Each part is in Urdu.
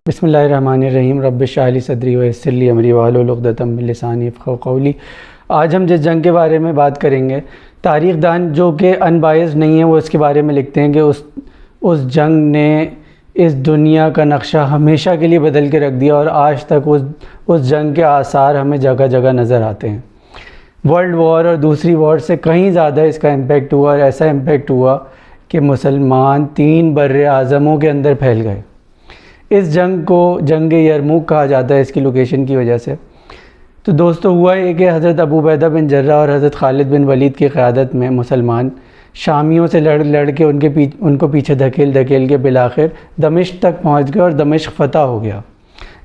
بسم اللہ الرحمن الرحیم رب اشرح لی صدری ویسر لی امری واحلل عقدۃ من لسانی یفقہوا قولی۔ آج ہم جس جنگ کے بارے میں بات کریں گے، تاریخ دان جو کہ ان بائز نہیں ہیں وہ اس کے بارے میں لکھتے ہیں کہ اس جنگ نے اس دنیا کا نقشہ ہمیشہ کے لیے بدل کے رکھ دیا، اور آج تک اس جنگ کے آثار ہمیں جگہ جگہ نظر آتے ہیں۔ ورلڈ وار اور دوسری وار سے کہیں زیادہ اس کا امپیکٹ ہوا، اور ایسا امپیکٹ ہوا کہ مسلمان 3 بر اعظموں کے اندر پھیل گئے۔ اس جنگ کو جنگ یرموک کہا جاتا ہے اس کی لوکیشن کی وجہ سے۔ تو دوستو، ہوا یہ کہ حضرت ابو عبیدہ بن جرہ اور حضرت خالد بن ولید کی قیادت میں مسلمان شامیوں سے لڑ کے ان کو پیچھے دھکیل کے بالآخر دمشق تک پہنچ گئے، اور دمشق فتح ہو گیا۔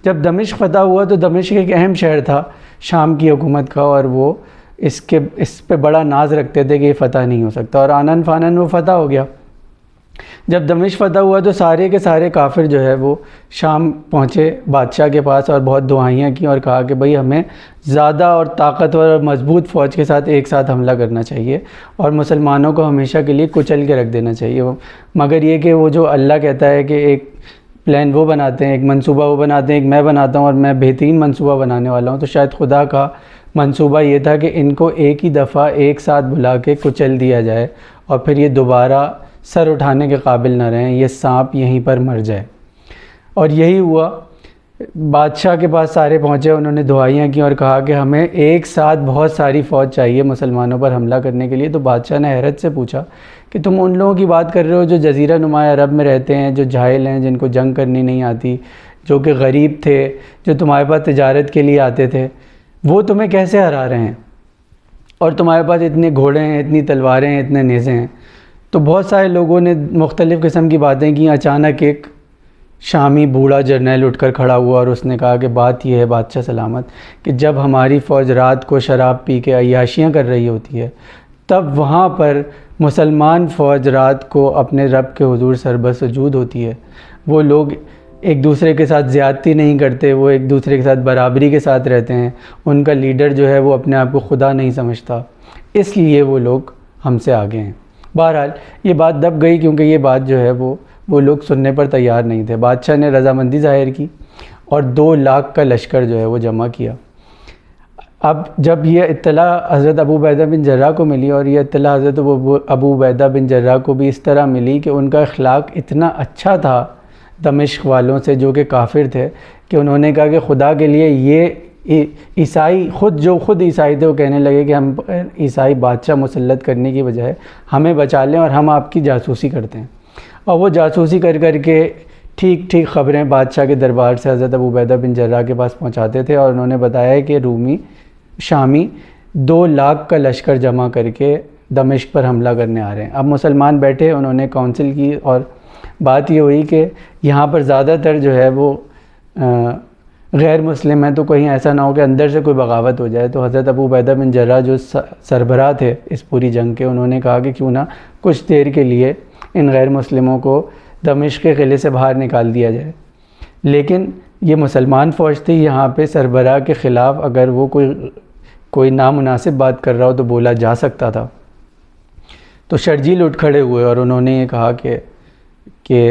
جب دمشق فتح ہوا تو دمشق ایک اہم شہر تھا شام کی حکومت کا، اور وہ اس پہ بڑا ناز رکھتے تھے کہ یہ فتح نہیں ہو سکتا، اور آنن فانن وہ فتح ہو گیا۔ جب دمشق فتح ہوا تو سارے کے سارے کافر جو ہے وہ شام پہنچے بادشاہ کے پاس، اور بہت دعائیاں کی اور کہا کہ بھئی ہمیں زیادہ اور طاقتور اور مضبوط فوج کے ساتھ ایک ساتھ حملہ کرنا چاہیے، اور مسلمانوں کو ہمیشہ کے لیے کچل کے رکھ دینا چاہیے۔ مگر یہ کہ وہ جو اللہ کہتا ہے کہ ایک پلان وہ بناتے ہیں، ایک منصوبہ وہ بناتے ہیں، ایک میں بناتا ہوں اور میں بہترین منصوبہ بنانے والا ہوں، تو شاید خدا کا منصوبہ یہ تھا کہ ان کو ایک ہی دفعہ ایک ساتھ بلا کے کچل دیا جائے، اور پھر یہ دوبارہ سر اٹھانے کے قابل نہ رہیں، یہ سانپ یہیں پر مر جائے۔ اور یہی ہوا، بادشاہ کے پاس سارے پہنچے، انہوں نے دعائیاں کی اور کہا کہ ہمیں ایک ساتھ بہت ساری فوج چاہیے مسلمانوں پر حملہ کرنے کے لیے۔ تو بادشاہ نے حیرت سے پوچھا کہ تم ان لوگوں کی بات کر رہے ہو جو جزیرہ نما عرب میں رہتے ہیں، جو جاہل ہیں، جن کو جنگ کرنی نہیں آتی، جو کہ غریب تھے، جو تمہارے پاس تجارت کے لیے آتے تھے، وہ تمہیں کیسے ہرا رہے ہیں؟ اور تمہارے پاس اتنے گھوڑے ہیں، اتنی تلواریں ہیں، اتنے نیزے ہیں۔ تو بہت سارے لوگوں نے مختلف قسم کی باتیں کی۔ اچانک ایک شامی بوڑھا جرنیل اٹھ کر کھڑا ہوا اور اس نے کہا کہ بات یہ ہے بادشاہ سلامت کہ جب ہماری فوج رات کو شراب پی کے عیاشیاں کر رہی ہوتی ہے، تب وہاں پر مسلمان فوج رات کو اپنے رب کے حضور سربہ سجود ہوتی ہے۔ وہ لوگ ایک دوسرے کے ساتھ زیادتی نہیں کرتے، وہ ایک دوسرے کے ساتھ برابری کے ساتھ رہتے ہیں۔ ان کا لیڈر جو ہے وہ اپنے آپ کو خدا نہیں سمجھتا، اس لیے وہ لوگ ہم سے آگے ہیں۔ بہرحال یہ بات دب گئی، کیونکہ یہ بات جو ہے وہ لوگ سننے پر تیار نہیں تھے۔ بادشاہ نے رضامندی ظاہر کی اور 2 لاکھ کا لشکر جو ہے وہ جمع کیا۔ اب جب یہ اطلاع حضرت ابو عبیدہ بن جرہ کو ملی، اور یہ اطلاع حضرت ابو عبیدہ بن جرہ کو بھی اس طرح ملی کہ ان کا اخلاق اتنا اچھا تھا دمشق والوں سے جو کہ کافر تھے، کہ انہوں نے کہا کہ خدا کے لیے یہ عیسائی خود عیسائی تھے، وہ کہنے لگے کہ ہم عیسائی بادشاہ مسلط کرنے کی بجائے ہمیں بچا لیں اور ہم آپ کی جاسوسی کرتے ہیں۔ اور وہ جاسوسی کر کے ٹھیک خبریں بادشاہ کے دربار سے حضرت ابو عبیدہ بن جرہ کے پاس پہنچاتے تھے، اور انہوں نے بتایا کہ شامی 2 لاکھ کا لشکر جمع کر کے دمشق پر حملہ کرنے آ رہے ہیں۔ اب مسلمان بیٹھے، انہوں نے کونسل کی، اور بات یہ ہوئی کہ یہاں پر زیادہ تر جو ہے وہ غیر مسلم ہیں، تو کہیں ایسا نہ ہو کہ اندر سے کوئی بغاوت ہو جائے۔ تو حضرت ابو عبیدہ بن جرہ جو سربراہ تھے اس پوری جنگ کے، انہوں نے کہا کہ کیوں نہ کچھ دیر کے لیے ان غیر مسلموں کو دمشق کے قلعے سے باہر نکال دیا جائے۔ لیکن یہ مسلمان فوج تھی، یہاں پہ سربراہ کے خلاف اگر وہ کوئی نامناسب بات کر رہا ہو تو بولا جا سکتا تھا۔ تو شرجیل اٹھ کھڑے ہوئے اور انہوں نے یہ کہا کہ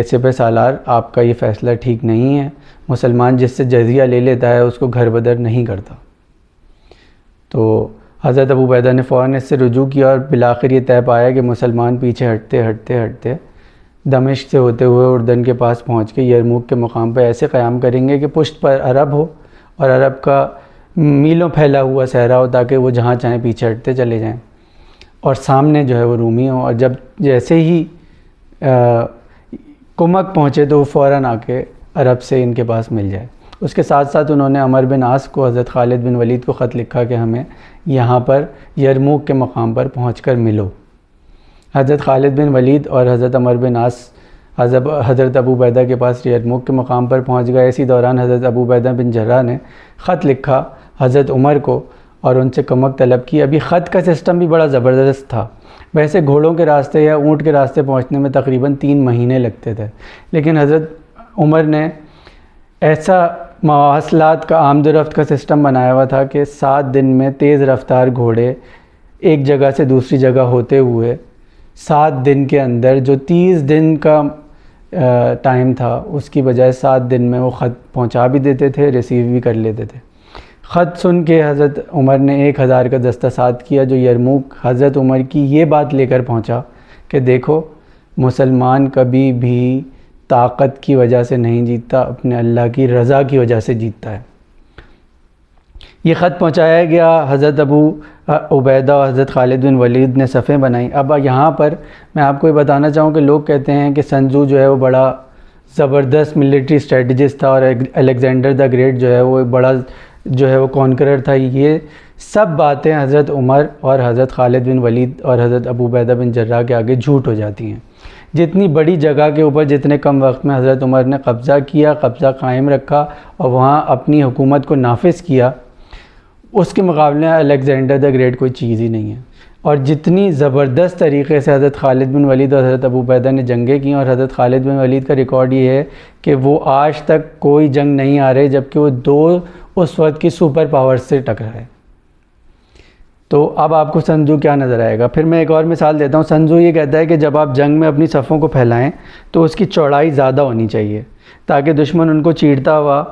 سپہ سالار، آپ کا یہ فیصلہ ٹھیک نہیں ہے، مسلمان جس سے جزیہ لے لیتا ہے اس کو گھر بدر نہیں کرتا۔ تو حضرت ابو عبیدہ نے فوراً اس سے رجوع کیا، اور بالآخر یہ طے پایا کہ مسلمان پیچھے ہٹتے دمشق سے ہوتے ہوئے اردن کے پاس پہنچ کے یرموک کے مقام پہ ایسے قیام کریں گے کہ پشت پر عرب ہو اور عرب کا میلوں پھیلا ہوا صحرا ہو، تاکہ وہ جہاں چاہیں پیچھے ہٹتے چلے جائیں، اور سامنے جو ہے وہ رومی ہوں، اور جب جیسے ہی کمک پہنچے تو وہ فوراً آ کے عرب سے ان کے پاس مل جائے۔ اس کے ساتھ ساتھ انہوں نے عمر بن عاص کو، حضرت خالد بن ولید کو خط لکھا کہ ہمیں یہاں پر یرموک کے مقام پر پہنچ کر ملو۔ حضرت خالد بن ولید اور حضرت عمر بن عاص حضرت ابو عبیدہ کے پاس یرموک کے مقام پر پہنچ گئے۔ اسی دوران حضرت ابو عبیدہ بن جرہ نے خط لکھا حضرت عمر کو اور ان سے کمک طلب کی۔ ابھی خط کا سسٹم بھی بڑا زبردست تھا۔ ویسے گھوڑوں کے راستے یا اونٹ کے راستے پہنچنے میں تقریباً 3 مہینے لگتے تھے، لیکن حضرت عمر نے ایسا مواصلات کا آمد و رفت کا سسٹم بنایا ہوا تھا کہ 7 دن میں تیز رفتار گھوڑے ایک جگہ سے دوسری جگہ ہوتے ہوئے 7 دن کے اندر جو 30 دن کا ٹائم تھا، اس کی بجائے 7 دن میں وہ خط پہنچا بھی دیتے تھے، ریسیو بھی کر لیتے تھے۔ خط سن کے حضرت عمر نے 1000 کا دستہ ساتھ کیا، جو یرموک حضرت عمر کی یہ بات لے کر پہنچا کہ دیکھو مسلمان کبھی بھی طاقت کی وجہ سے نہیں جیتتا، اپنے اللہ کی رضا کی وجہ سے جیتتا ہے۔ یہ خط پہنچایا گیا، حضرت ابو عبیدہ اور حضرت خالد بن ولید نے صفیں بنائیں۔ اب یہاں پر میں آپ کو یہ بتانا چاہوں کہ لوگ کہتے ہیں کہ سن ٹزو جو ہے وہ بڑا زبردست ملٹری اسٹریٹجسٹ تھا، اور الیگزینڈر دا گریٹ جو ہے وہ ایک بڑا جو ہے وہ کانکرر تھا۔ یہ سب باتیں حضرت عمر اور حضرت خالد بن ولید اور حضرت ابو عبیدہ بن جراح کے آگے جھوٹ ہو جاتی ہیں۔ جتنی بڑی جگہ کے اوپر جتنے کم وقت میں حضرت عمر نے قبضہ کیا، قبضہ قائم رکھا اور وہاں اپنی حکومت کو نافذ کیا، اس کے مقابلے میں الیگزینڈر دا گریٹ کوئی چیز ہی نہیں ہے۔ اور جتنی زبردست طریقے سے حضرت خالد بن ولید اور حضرت ابو عبیدہ نے جنگیں کی، اور حضرت خالد بن ولید کا ریکارڈ یہ ہے کہ وہ آج تک کوئی جنگ نہیں آ رہے جبکہ وہ 2 اس وقت کی سپر پاور سے ٹکرائے۔ تو اب آپ کو سن ٹزو کیا نظر آئے گا؟ پھر میں ایک اور مثال دیتا ہوں۔ سن ٹزو یہ کہتا ہے کہ جب آپ جنگ میں اپنی صفوں کو پھیلائیں تو اس کی چوڑائی زیادہ ہونی چاہیے تاکہ دشمن ان کو چیرتا ہوا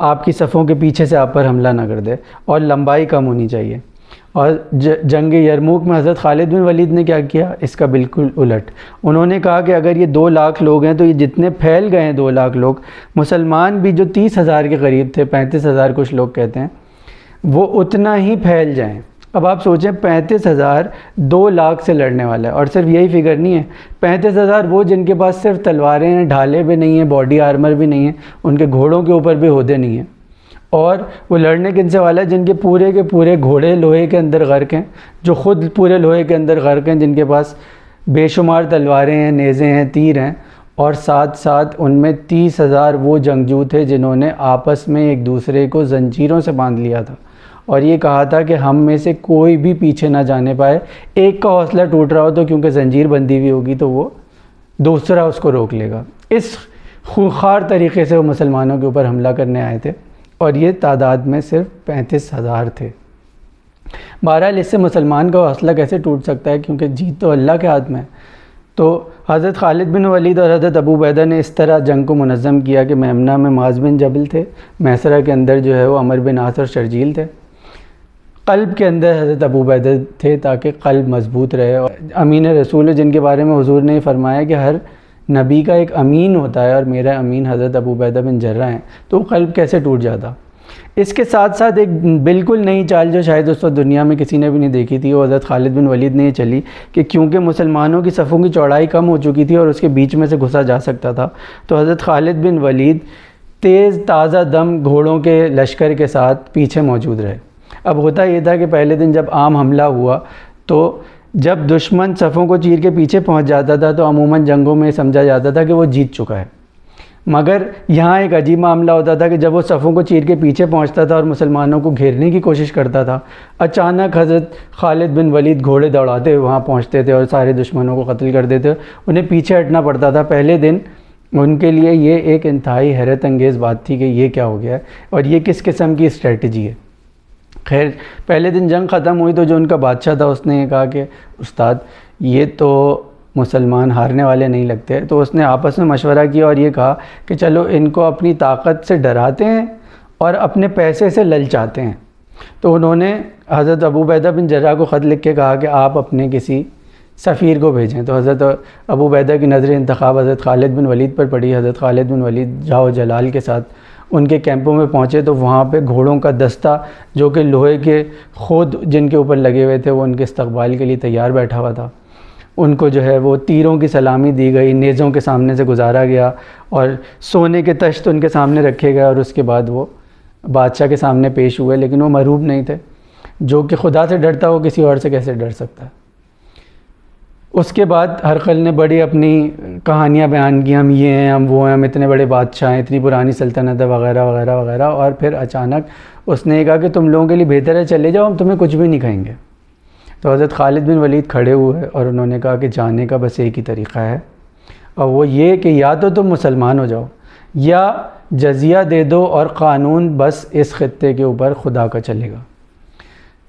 آپ کی صفوں کے پیچھے سے آپ پر حملہ نہ کر دے، اور لمبائی کم ہونی چاہیے۔ اور جنگ یرموک میں حضرت خالد بن ولید نے کیا کیا؟ اس کا بالکل الٹ۔ انہوں نے کہا کہ اگر یہ 2 لاکھ لوگ ہیں تو یہ جتنے پھیل گئے ہیں 2 لاکھ لوگ، مسلمان بھی جو 30,000 کے قریب تھے، 35,000 کچھ لوگ کہتے ہیں، وہ اتنا ہی پھیل جائیں۔ اب آپ سوچیں 35,000 2 لاکھ سے لڑنے والا ہے، اور صرف یہی فگر نہیں ہے، 35,000 وہ جن کے پاس صرف تلواریں ہیں، ڈھالے بھی نہیں ہیں، باڈی آرمر بھی نہیں ہے، ان کے گھوڑوں کے اوپر بھی ہودے نہیں ہیں، اور وہ لڑنے کن سے والا ہے؟ جن کے پورے گھوڑے لوہے کے اندر غرق ہیں، جو خود پورے لوہے کے اندر غرق ہیں، جن کے پاس بے شمار تلواریں ہیں، نیزے ہیں، تیر ہیں، اور ساتھ ساتھ ان میں 30,000 وہ جنگجو تھے جنہوں نے آپس میں ایک دوسرے کو زنجیروں سے باندھ لیا تھا، اور یہ کہا تھا کہ ہم میں سے کوئی بھی پیچھے نہ جانے پائے۔ ایک کا حوصلہ ٹوٹ رہا ہو تو کیونکہ زنجیر بندھی ہوئی ہوگی تو وہ دوسرا اس کو روک لے گا۔ اس خونخوار طریقے سے وہ مسلمانوں کے اوپر حملہ کرنے آئے تھے، اور یہ تعداد میں صرف 35,000 تھے۔ بہرحال اس سے مسلمان کا حوصلہ کیسے ٹوٹ سکتا ہے، کیونکہ جیت تو اللہ کے ہاتھ میں ہے۔ تو حضرت خالد بن ولید اور حضرت ابو عبیدہ نے اس طرح جنگ کو منظم کیا کہ میمنہ میں معاذ بن جبل تھے، میسرہ کے اندر جو ہے وہ عمر بن عاص اور شرجیل تھے، قلب کے اندر حضرت ابو عبیدہ تھے تاکہ قلب مضبوط رہے۔ اور امین رسول جن کے بارے میں حضور نے فرمایا کہ ہر نبی کا ایک امین ہوتا ہے، اور میرا امین حضرت ابو عبیدہ بن جراح ہیں، تو قلب کیسے ٹوٹ جاتا؟ اس کے ساتھ ساتھ ایک بالکل نئی چال جو شاید اس وقت دنیا میں کسی نے بھی نہیں دیکھی تھی، وہ حضرت خالد بن ولید نے یہ چلی کہ کیونکہ مسلمانوں کی صفوں کی چوڑائی کم ہو چکی تھی اور اس کے بیچ میں سے گھسا جا سکتا تھا، تو حضرت خالد بن ولید تیز تازہ دم گھوڑوں کے لشکر کے ساتھ پیچھے موجود رہے۔ اب ہوتا یہ تھا کہ پہلے دن جب عام حملہ ہوا تو جب دشمن صفوں کو چیر کے پیچھے پہنچ جاتا تھا تو عموماً جنگوں میں سمجھا جاتا تھا کہ وہ جیت چکا ہے، مگر یہاں ایک عجیب معاملہ ہوتا تھا کہ جب وہ صفوں کو چیر کے پیچھے پہنچتا تھا اور مسلمانوں کو گھیرنے کی کوشش کرتا تھا، اچانک حضرت خالد بن ولید گھوڑے دوڑاتے ہوئے وہاں پہنچتے تھے اور سارے دشمنوں کو قتل کر دیتے، انہیں پیچھے ہٹنا پڑتا تھا۔ پہلے دن ان کے لیے یہ ایک انتہائی حیرت انگیز بات تھی کہ یہ کیا ہو گیا ہے اور یہ کس قسم کی اسٹریٹجی ہے۔ خیر پہلے دن جنگ ختم ہوئی تو جو ان کا بادشاہ تھا اس نے یہ کہا کہ استاد یہ تو مسلمان ہارنے والے نہیں لگتے، تو اس نے آپس میں مشورہ کیا اور یہ کہا کہ چلو ان کو اپنی طاقت سے ڈراتے ہیں اور اپنے پیسے سے للچاتے ہیں۔ تو انہوں نے حضرت ابو عبیدہ بن جراح کو خط لکھ کے کہا کہ آپ اپنے کسی سفیر کو بھیجیں، تو حضرت ابو عبیدہ کی نظر انتخاب حضرت خالد بن ولید پر پڑی۔ حضرت خالد بن ولید جاؤ جلال کے ساتھ ان کے کیمپوں میں پہنچے تو وہاں پہ گھوڑوں کا دستہ جو کہ لوہے کے خود جن کے اوپر لگے ہوئے تھے وہ ان کے استقبال کے لیے تیار بیٹھا ہوا تھا۔ ان کو جو ہے وہ تیروں کی سلامی دی گئی، نیزوں کے سامنے سے گزارا گیا اور سونے کے تشت ان کے سامنے رکھے گئے، اور اس کے بعد وہ بادشاہ کے سامنے پیش ہوئے، لیکن وہ مرعوب نہیں تھے۔ جو کہ خدا سے ڈرتا وہ کسی اور سے کیسے ڈر سکتا ہے۔ اس کے بعد ہرقل نے بڑی اپنی کہانیاں بیان کی، ہم یہ ہیں، ہم وہ ہیں، ہم اتنے بڑے بادشاہ ہیں، اتنی پرانی سلطنت ہے وغیرہ وغیرہ وغیرہ، اور پھر اچانک اس نے یہ کہا کہ تم لوگوں کے لیے بہتر ہے چلے جاؤ، ہم تمہیں کچھ بھی نہیں کہیں گے۔ تو حضرت خالد بن ولید کھڑے ہوئے اور انہوں نے کہا کہ جانے کا بس ایک ہی طریقہ ہے، اور وہ یہ کہ یا تو تم مسلمان ہو جاؤ یا جزیہ دے دو اور قانون بس اس خطے کے اوپر خدا کا چلے گا۔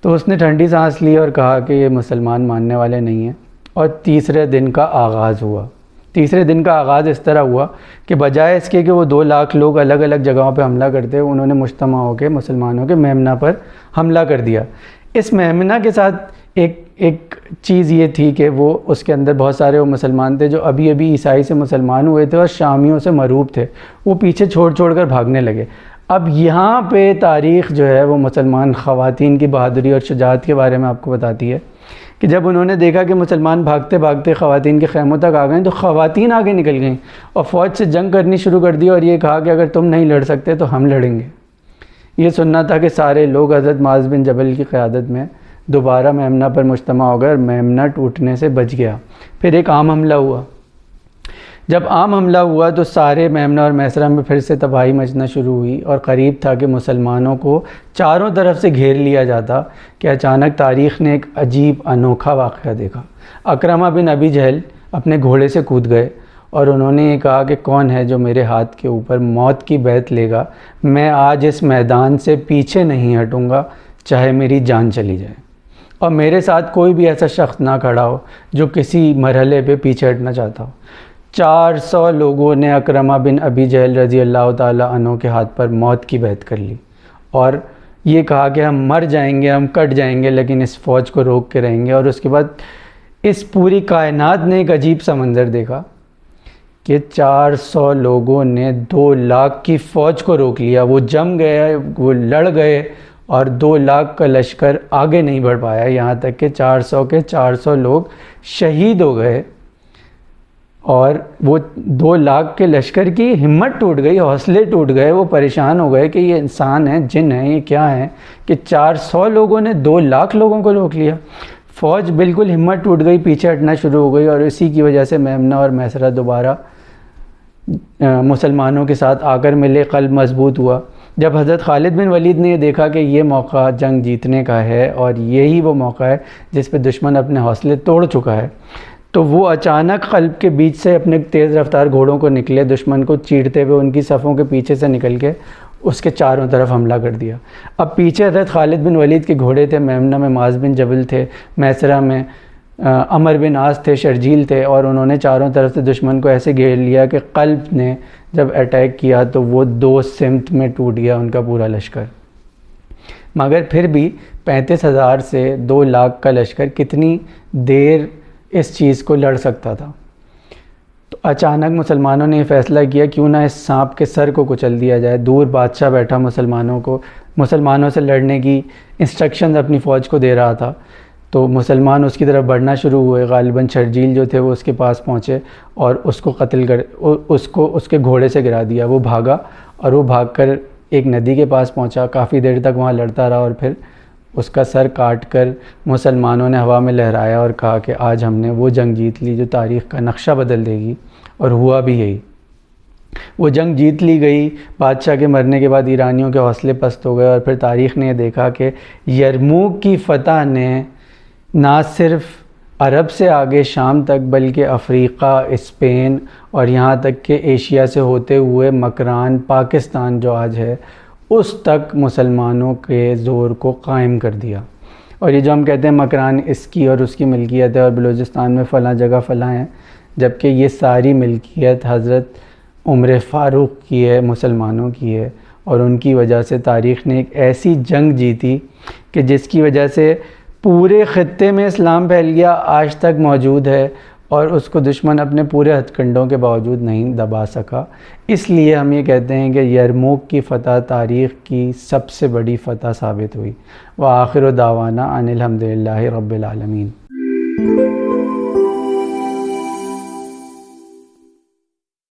تو اس نے ٹھنڈی سانس لی اور کہا کہ یہ مسلمان ماننے والے نہیں ہیں، اور تیسرے دن کا آغاز ہوا۔ تیسرے دن کا آغاز اس طرح ہوا کہ بجائے اس کے کہ وہ 2 لاکھ لوگ الگ الگ جگہوں پہ حملہ کرتے، انہوں نے مجتمع ہو کے مسلمانوں کے میمنہ پر حملہ کر دیا۔ اس میمنہ کے ساتھ ایک چیز یہ تھی کہ وہ اس کے اندر بہت سارے وہ مسلمان تھے جو ابھی عیسائی سے مسلمان ہوئے تھے اور شامیوں سے مرعوب تھے، وہ پیچھے چھوڑ کر بھاگنے لگے۔ اب یہاں پہ تاریخ جو ہے وہ مسلمان خواتین کی بہادری اور شجاعت کے بارے میں آپ کو بتاتی ہے کہ جب انہوں نے دیکھا کہ مسلمان بھاگتے بھاگتے خواتین کے خیموں تک آ گئے تو خواتین آگے نکل گئیں اور فوج سے جنگ کرنی شروع کر دی، اور یہ کہا کہ اگر تم نہیں لڑ سکتے تو ہم لڑیں گے۔ یہ سننا تھا کہ سارے لوگ حضرت معاذ بن جبل کی قیادت میں دوبارہ میمنہ پر مجتمع ہو گئے اور میمنہ ٹوٹنے سے بچ گیا۔ پھر ایک عام حملہ ہوا۔ جب عام حملہ ہوا تو سارے میمنہ اور میسرہ میں پھر سے تباہی مچنا شروع ہوئی، اور قریب تھا کہ مسلمانوں کو چاروں طرف سے گھیر لیا جاتا کہ اچانک تاریخ نے ایک عجیب انوکھا واقعہ دیکھا۔ اکرمہ بن ابی جہل اپنے گھوڑے سے کود گئے اور انہوں نے یہ کہا کہ کون ہے جو میرے ہاتھ کے اوپر موت کی بیعت لے گا؟ میں آج اس میدان سے پیچھے نہیں ہٹوں گا چاہے میری جان چلی جائے، اور میرے ساتھ کوئی بھی ایسا شخص نہ کھڑا ہو جو کسی مرحلے پہ پیچھے ہٹنا چاہتا ہو۔ 400 لوگوں نے اکرمہ بن ابی جہل رضی اللہ تعالیٰ عنہ کے ہاتھ پر موت کی بیعت کر لی اور یہ کہا کہ ہم مر جائیں گے، ہم کٹ جائیں گے، لیکن اس فوج کو روک کے رہیں گے۔ اور اس کے بعد اس پوری کائنات نے ایک عجیب سا منظر دیکھا کہ 400 لوگوں نے 2 لاکھ کی فوج کو روک لیا۔ وہ جم گئے، وہ لڑ گئے، اور 2 لاکھ کا لشکر آگے نہیں بڑھ پایا، یہاں تک کہ 400 کے 400 لوگ شہید ہو گئے، اور وہ 2 لاکھ کے لشکر کی ہمت ٹوٹ گئی، حوصلے ٹوٹ گئے، وہ پریشان ہو گئے کہ یہ انسان ہیں، جن ہیں، یہ کیا ہیں کہ 400 لوگوں نے 2 لاکھ لوگوں کو روک لیا۔ فوج بالکل ہمت ٹوٹ گئی، پیچھے ہٹنا شروع ہو گئی، اور اسی کی وجہ سے میمنہ اور میسرہ دوبارہ مسلمانوں کے ساتھ آ کر ملے، قلب مضبوط ہوا۔ جب حضرت خالد بن ولید نے یہ دیکھا کہ یہ موقع جنگ جیتنے کا ہے اور یہی وہ موقع ہے جس پہ دشمن اپنے حوصلے توڑ چکا ہے، تو وہ اچانک قلب کے بیچ سے اپنے تیز رفتار گھوڑوں کو نکلے، دشمن کو چیرتے ہوئے ان کی صفوں کے پیچھے سے نکل کے اس کے چاروں طرف حملہ کر دیا۔ اب پیچھے حضرت خالد بن ولید کے گھوڑے تھے، میمنہ میں معاذ بن جبل تھے، میسرہ میں عمر بن عاص تھے، شرجیل تھے، اور انہوں نے چاروں طرف سے دشمن کو ایسے گھیر لیا کہ قلب نے جب اٹیک کیا تو وہ 2 سمت میں ٹوٹ گیا ان کا پورا لشکر۔ مگر پھر بھی 35,000 سے 2 لاکھ کا لشکر کتنی دیر اس چیز کو لڑ سکتا تھا؟ تو اچانک مسلمانوں نے یہ فیصلہ کیا کیوں نہ اس سانپ کے سر کو کچل دیا جائے۔ دور بادشاہ بیٹھا مسلمانوں سے لڑنے کی انسٹرکشنز اپنی فوج کو دے رہا تھا، تو مسلمان اس کی طرف بڑھنا شروع ہوئے۔ غالباً شرجیل جو تھے وہ اس کے پاس پہنچے اور اس کو قتل کر اس کے گھوڑے سے گرا دیا۔ وہ بھاگا اور وہ بھاگ کر ایک ندی کے پاس پہنچا، کافی دیر تک وہاں لڑتا رہا، اور پھر اس کا سر کاٹ کر مسلمانوں نے ہوا میں لہرایا اور کہا کہ آج ہم نے وہ جنگ جیت لی جو تاریخ کا نقشہ بدل دے گی، اور ہوا بھی یہی۔ وہ جنگ جیت لی گئی۔ بادشاہ کے مرنے کے بعد ایرانیوں کے حوصلے پست ہو گئے، اور پھر تاریخ نے یہ دیکھا کہ یرموک کی فتح نے نہ صرف عرب سے آگے شام تک بلکہ افریقہ، اسپین اور یہاں تک کہ ایشیا سے ہوتے ہوئے مکران پاکستان جو آج ہے اس تک مسلمانوں کے زور کو قائم کر دیا۔ اور یہ جو ہم کہتے ہیں مکران اس کی اور اس کی ملکیت ہے، اور بلوچستان میں فلاں جگہ فلاں ہیں، جبکہ یہ ساری ملکیت حضرت عمر فاروق کی ہے، مسلمانوں کی ہے، اور ان کی وجہ سے تاریخ نے ایک ایسی جنگ جیتی کہ جس کی وجہ سے پورے خطے میں اسلام پھیل گیا، آج تک موجود ہے، اور اس کو دشمن اپنے پورے ہتھ کنڈوں کے باوجود نہیں دبا سکا۔ اس لیے ہم یہ کہتے ہیں کہ یرموک کی فتح تاریخ کی سب سے بڑی فتح ثابت ہوئی۔ وآخر دعوانا ان الحمدللہ رب العالمین۔